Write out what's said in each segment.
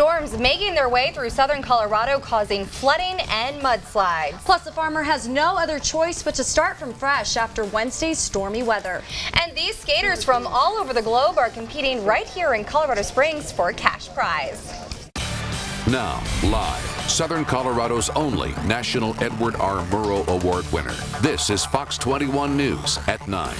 storms making their way through southern Colorado, causing flooding and mudslides. Plus, the farmer has no other choice but to start from fresh after Wednesday's stormy weather. And these skaters from all over the globe are competing right here in Colorado Springs for a cash prize. Now, live, Southern Colorado's only National Edward R. Murrow Award winner. This is Fox 21 News at 9.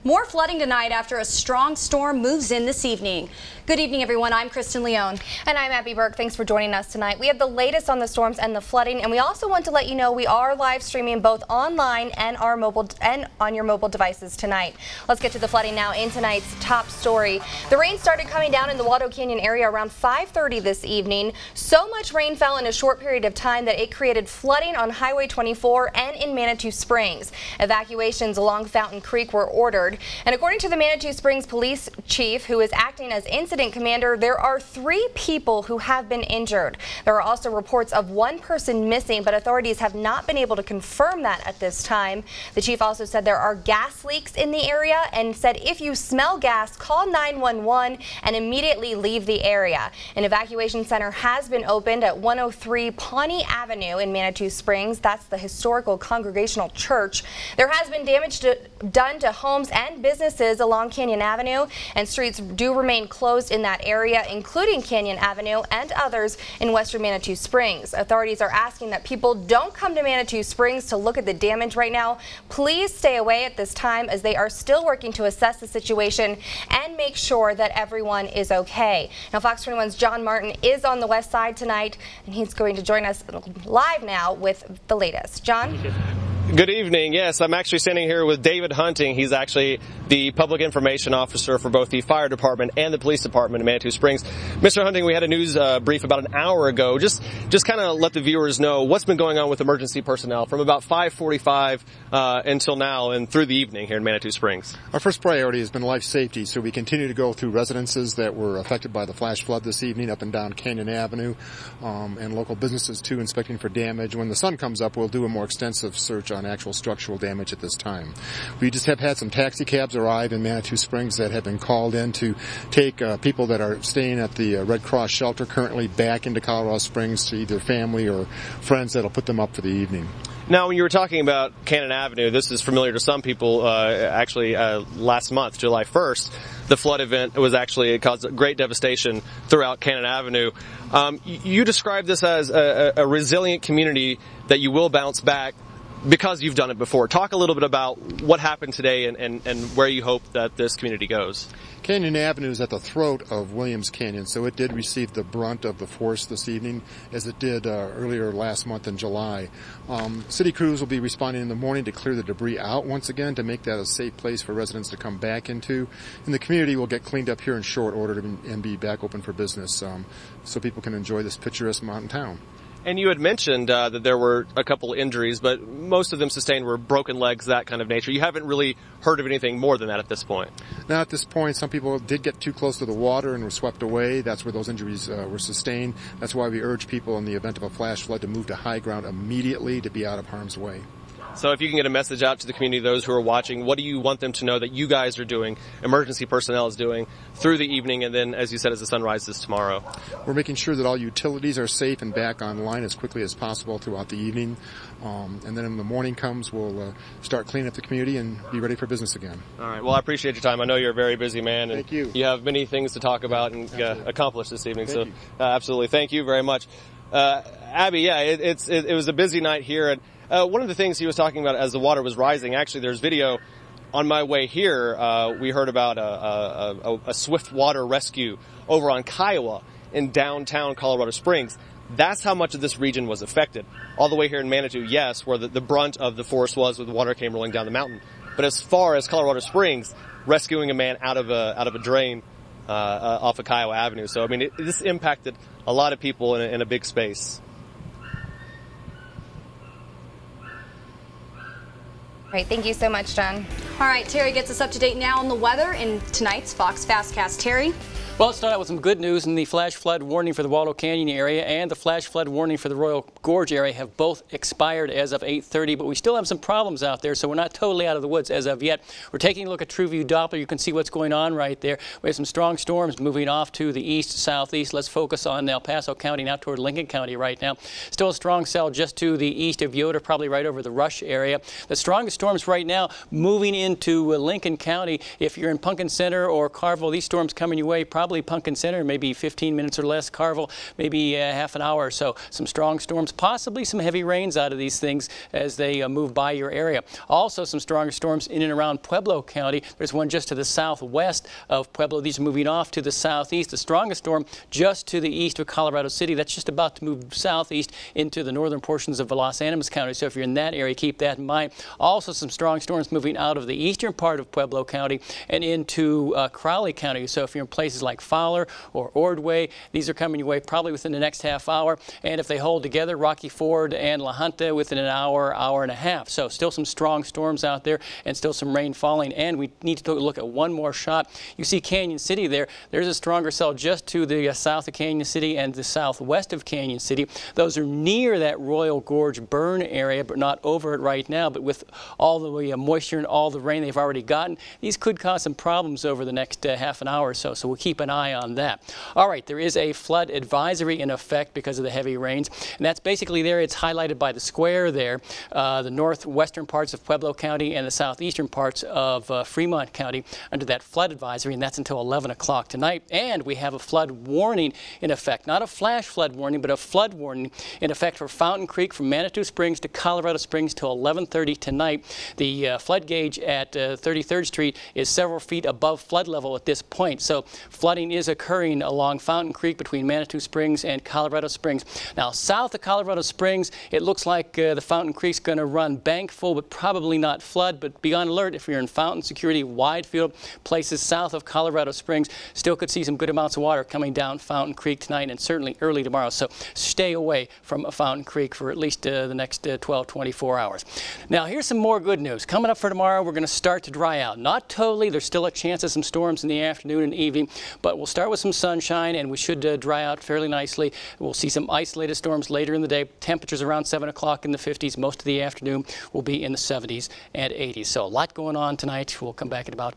More flooding tonight after a strong storm moves in this evening. Good evening, everyone. I'm Kristen Leone. And I'm Abby Burke. Thanks for joining us tonight. We have the latest on the storms and the flooding, and we also want to let you know we are live streaming both online and on your mobile devices tonight. Let's get to the flooding now in tonight's top story. The rain started coming down in the Waldo Canyon area around 5:30 this evening. So much rain fell in a short period of time that it created flooding on Highway 24 and in Manitou Springs. Evacuations along Fountain Creek were ordered. And according to the Manitou Springs police chief, who is acting as incident commander, there are 3 people who have been injured. There are also reports of 1 person missing, but authorities have not been able to confirm that at this time. The chief also said there are gas leaks in the area and said if you smell gas, call 911 and immediately leave the area. An evacuation center has been opened at 103 Pawnee Avenue in Manitou Springs. That's the historical Congregational Church. There has been damage done to homes and businesses along Canyon Avenue, and streets do remain closed in that area, including Canyon Avenue and others in western Manitou Springs. Authorities are asking that people don't come to Manitou Springs to look at the damage right now. Please stay away at this time as they are still working to assess the situation and make sure that everyone is okay. Now, Fox 21's John Martin is on the west side tonight, and he's going to join us live now with the latest. John? Good evening. Yes, I'm actually standing here with David Hunting. He's actually the public information officer for both the fire department and the police department in Manitou Springs. Mr. Hunting, we had a news brief about an hour ago. Just kind of let the viewers know what's been going on with emergency personnel from about 5:45 until now and through the evening here in Manitou Springs. Our first priority has been life safety, so we continue to go through residences that were affected by the flash flood this evening up and down Canyon Avenue, and local businesses too, inspecting for damage. When the sun comes up, we'll do a more extensive search on actual structural damage at this time. We just have had some taxi cabs arrive in Manitou Springs that have been called in to take people that are staying at the Red Cross shelter currently back into Colorado Springs to either family or friends that'll put them up for the evening. Now, when you were talking about Canyon Avenue, this is familiar to some people. Last month, July 1st, the flood event was actually, it caused great devastation throughout Canyon Avenue. You described this as a resilient community that you will bounce back because you've done it before. Talk a little bit about what happened today and where you hope that this community goes. Canyon Avenue is at the throat of Williams Canyon, so it did receive the brunt of the force this evening, as it did earlier last month in July. City crews will be responding in the morning to clear the debris out once again to make that a safe place for residents to come back into. And the community will get cleaned up here in short order and be back open for business, so people can enjoy this picturesque mountain town. And you had mentioned that there were a couple injuries, but most of them sustained were broken legs, that kind of nature. You haven't really heard of anything more than that at this point. Now, at this point, some people did get too close to the water and were swept away. That's where those injuries were sustained. That's why we urge people in the event of a flash flood to move to high ground immediately to be out of harm's way. So if you can get a message out to the community, those who are watching, what do you want them to know that you guys are doing, emergency personnel is doing, through the evening and then, as you said, as the sun rises tomorrow? We're making sure that all utilities are safe and back online as quickly as possible throughout the evening. And then when the morning comes, we'll start cleaning up the community and be ready for business again. All right. Well, I appreciate your time. I know you're a very busy man. And Thank you. You have many things to talk about and accomplish this evening. Thank you. Absolutely. Thank you very much. Abby, yeah, it was a busy night here. And one of the things he was talking about as the water was rising, actually there's video on my way here. We heard about a swift water rescue over on Kiowa in downtown Colorado Springs. That's how much of this region was affected. All the way here in Manitou, yes, where the brunt of the force was where the water came rolling down the mountain. But as far as Colorado Springs, rescuing a man out of a drain off of Kiowa Avenue. So, I mean, this impacted a lot of people in a big space. Right, thank you so much, John. All right, Terry gets us up to date now on the weather in tonight's Fox Fastcast. Terry? Well, let's start out with some good news. And the flash flood warning for the Waldo Canyon area and the flash flood warning for the Royal Gorge area have both expired as of 8:30, but we still have some problems out there, so we're not totally out of the woods as of yet. We're taking a look at TrueView Doppler. You can see what's going on right there. We have some strong storms moving off to the east, southeast. Let's focus on El Paso County, now toward Lincoln County right now. Still a strong cell just to the east of Yoder, probably right over the Rush area. The strongest storms right now moving into Lincoln County. If you're in Pumpkin Center or Carville, these storms coming your way, probably Pumpkin Center, maybe 15 minutes or less. Carville, maybe half an hour or so. Some strong storms, possibly some heavy rains out of these things as they move by your area. Also some stronger storms in and around Pueblo County. There's one just to the southwest of Pueblo. These are moving off to the southeast. The strongest storm just to the east of Colorado City. That's just about to move southeast into the northern portions of Los Animas County. So if you're in that area, keep that in mind. Also some strong storms moving out of the eastern part of Pueblo County and into Crowley County. So if you're in places like Fowler or Ordway, these are coming your way probably within the next half hour. And if they hold together, Rocky Ford and La Junta within an hour, hour and a half. So still some strong storms out there and still some rain falling. And we need to look at one more shot. You see Canyon City there. There's a stronger cell just to the south of Canyon City and the southwest of Canyon City. Those are near that Royal Gorge burn area, but not over it right now. But with all the moisture and all the rain they've already gotten, these could cause some problems over the next half an hour or so. So we'll keep an eye on that. All right, there is a flood advisory in effect because of the heavy rains. And that's basically there. It's highlighted by the square there, the northwestern parts of Pueblo County and the southeastern parts of Fremont County under that flood advisory. And that's until 11 o'clock tonight. And we have a flood warning in effect. Not a flash flood warning, but a flood warning in effect for Fountain Creek from Manitou Springs to Colorado Springs till 11:30 tonight. The flood gauge at 33rd Street is several feet above flood level at this point. So flooding is occurring along Fountain Creek between Manitou Springs and Colorado Springs. Now south of Colorado Springs, it looks like the Fountain Creek's going to run bank full, but probably not flood. But be on alert if you're in Fountain, Security, Widefield, places south of Colorado Springs. Still could see some good amounts of water coming down Fountain Creek tonight and certainly early tomorrow. So stay away from Fountain Creek for at least the next 12, 24 hours. Now here's some more good news. Coming up for tomorrow, we're going to start to dry out. Not totally. There's still a chance of some storms in the afternoon and evening, but we'll start with some sunshine and we should dry out fairly nicely. We'll see some isolated storms later in the day. Temperatures around 7 o'clock in the 50s. Most of the afternoon will be in the 70s and 80s. So a lot going on tonight. We'll come back in about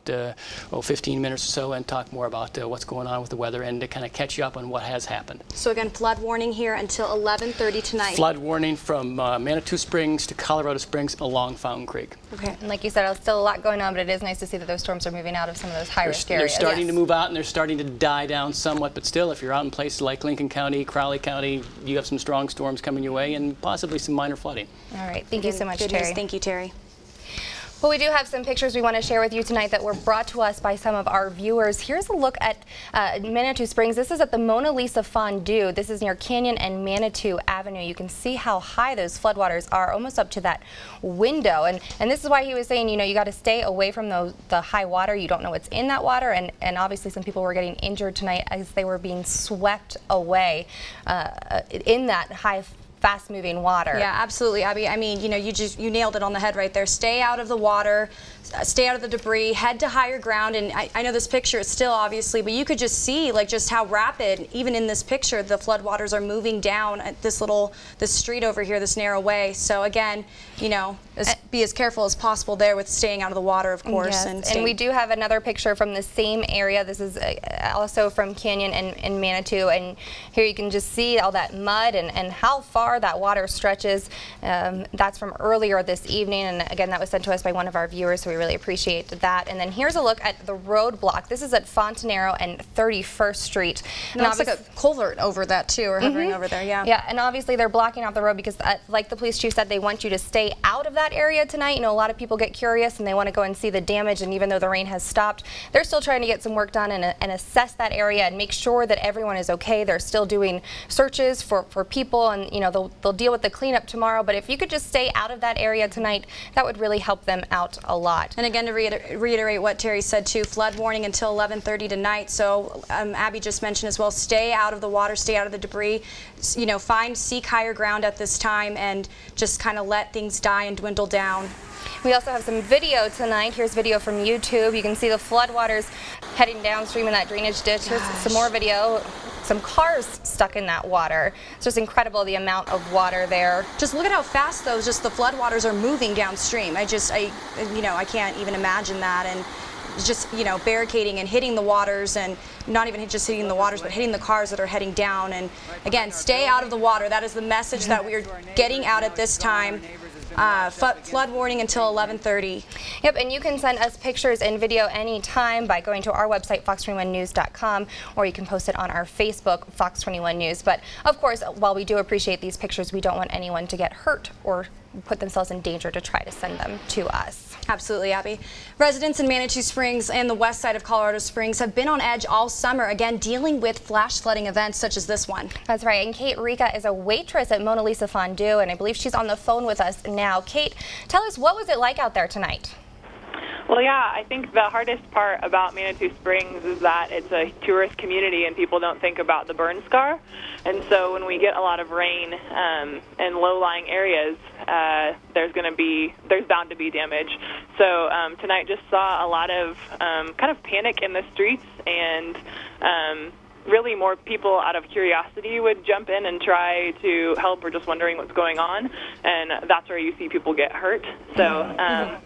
15 minutes or so and talk more about what's going on with the weather and to kind of catch you up on what has happened. So again, flood warning here until 11:30 tonight. Flood warning from Manitou Springs to Colorado Springs along Fountain Creek. Okay. And like you said, still a lot going on, but it is nice to see that those storms are moving out of some of those high-risk areas. They're starting to move out and they're starting to die down somewhat, but still, if you're out in places like Lincoln County, Crowley County, you have some strong storms coming your way and possibly some minor flooding. All right. Thank you so much, Terry. Thank you, Terry. Well, we do have some pictures we want to share with you tonight that were brought to us by some of our viewers. Here's a look at Manitou Springs. This is at the Mona Lisa Fondue. This is near Canyon and Manitou Avenue. You can see how high those floodwaters are, almost up to that window. And this is why he was saying, you know, you got to stay away from the high water. You don't know what's in that water. And obviously some people were getting injured tonight as they were being swept away in that high fast-moving water. Yeah, absolutely, Abby. I mean, you know, you nailed it on the head right there. Stay out of the water, stay out of the debris, head to higher ground. And I know this picture is still obviously, but you could just see like just how rapid, even in this picture, the floodwaters are moving down at this street over here, this narrow way. So again, you know, be as careful as possible there with staying out of the water, of course. Yes. And we do have another picture from the same area. This is also from Canyon and Manitou. And here you can just see all that mud and how far that water stretches. That's from earlier this evening. And again, that was sent to us by one of our viewers, so we really appreciate that. And then here's a look at the roadblock. This is at Fontanero and 31st Street. And it's like a culvert over that too, or hovering over there, yeah. Yeah, and obviously they're blocking off the road because, like the police chief said, they want you to stay out of that area tonight. You know, a lot of people get curious and they want to go and see the damage, and even though the rain has stopped, they're still trying to get some work done and assess that area and make sure that everyone is okay. They're still doing searches for people, and you know, they'll deal with the cleanup tomorrow, but if you could just stay out of that area tonight, that would really help them out a lot. And again, to reiterate what Terry said too, flood warning until 11:30 tonight. So Abby just mentioned as well, stay out of the water, stay out of the debris. You know, seek higher ground at this time and just kind of let things die and dwindle down. We also have some video tonight. Here's video from YouTube. You can see the floodwaters heading downstream in that drainage ditch. Here's some more video. Some cars stuck in that water. It's just incredible the amount of water there. Just look at how fast those, just the floodwaters are moving downstream. I can't even imagine that. And just, you know, barricading and hitting the waters, and not even just hitting the waters, but hitting the cars that are heading down. And again, stay out of the water. That is the message that we're getting out at this time. Flood warning until 11:30. Yep, and you can send us pictures and video anytime by going to our website, fox21news.com, or you can post it on our Facebook, Fox 21 News. But of course, while we do appreciate these pictures, we don't want anyone to get hurt or put themselves in danger to try to send them to us. Absolutely, Abby. Residents in Manitou Springs and the west side of Colorado Springs have been on edge all summer, again, dealing with flash flooding events such as this one. That's right, and Kate Rica is a waitress at Mona Lisa Fondue, and I believe she's on the phone with us now. Kate, tell us, what was it like out there tonight? Well, yeah, I think the hardest part about Manitou Springs is that it's a tourist community and people don't think about the burn scar. And so when we get a lot of rain in low-lying areas, there's bound to be damage. So tonight just saw a lot of kind of panic in the streets, and really more people out of curiosity would jump in and try to help, or just wondering what's going on, and that's where you see people get hurt. So.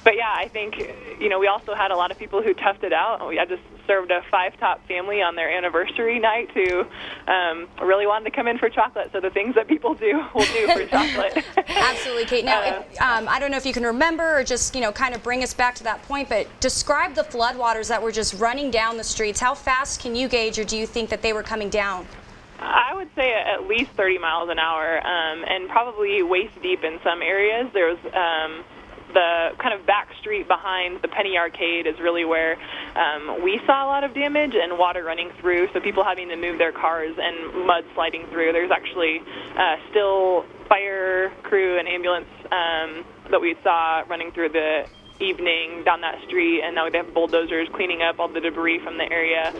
But yeah, I think, you know, we also had a lot of people who toughed it out. I just served a 5-top family on their anniversary night who really wanted to come in for chocolate. So the things that people do, we'll do for chocolate. Absolutely, Kate. Now, I don't know if you can remember or just, you know, kind of bring us back to that point, but describe the floodwaters that were just running down the streets. How fast can you gauge, or do you think that they were coming down? I would say at least 30 miles an hour, and probably waist deep in some areas. There was the kind of back street behind the Penny Arcade is really where we saw a lot of damage and water running through, so people having to move their cars and mud sliding through. There's actually still fire crew and ambulance that we saw running through the evening down that street, and now they have bulldozers cleaning up all the debris from the area.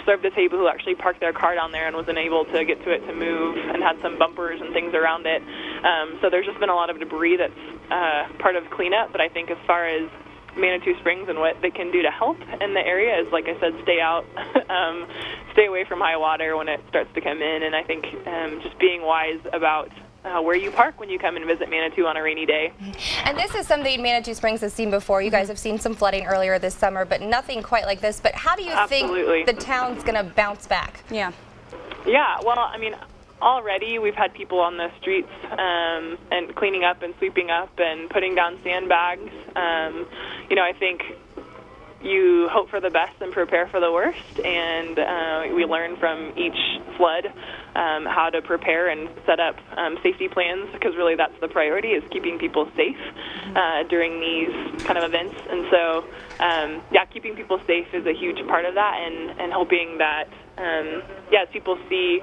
Served a table who actually parked their car down there and was unable to get to it to move, and had some bumpers and things around it. So there's just been a lot of debris that's part of cleanup, but I think as far as Manitou Springs and what they can do to help in the area is, like I said, stay out, stay away from high water when it starts to come in, and I think just being wise about where you park when you come and visit Manitou on a rainy day. And this is something Manitou Springs has seen before. You guys have seen some flooding earlier this summer, but nothing quite like this. But how do you think the town's going to bounce back? Yeah. Yeah, well, I mean, already we've had people on the streets and cleaning up and sweeping up and putting down sandbags. You know, I think you hope for the best and prepare for the worst, and we learn from each flood how to prepare and set up safety plans, because really that's the priority, is keeping people safe during these kind of events. And so, yeah, keeping people safe is a huge part of that, and hoping that yeah, as people see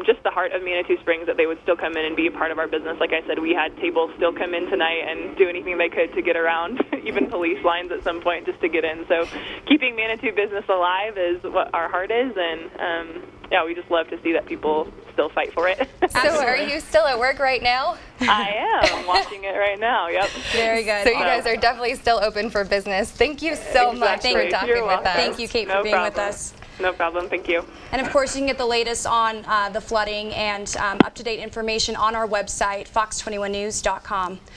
just the heart of Manitou Springs, that they would still come in and be a part of our business. Like I said, we had tables still come in tonight and do anything they could to get around, even police lines at some point, just to get in. So keeping Manitou business alive is what our heart is, and yeah, we just love to see that people still fight for it. So are you still at work right now? I am. I'm watching it right now, yep. Very good. So you guys are definitely still open for business. Thank you so much for talking with us. Thank you, Kate, for being with us. No problem. Thank you. And of course, you can get the latest on the flooding and up-to-date information on our website, fox21news.com.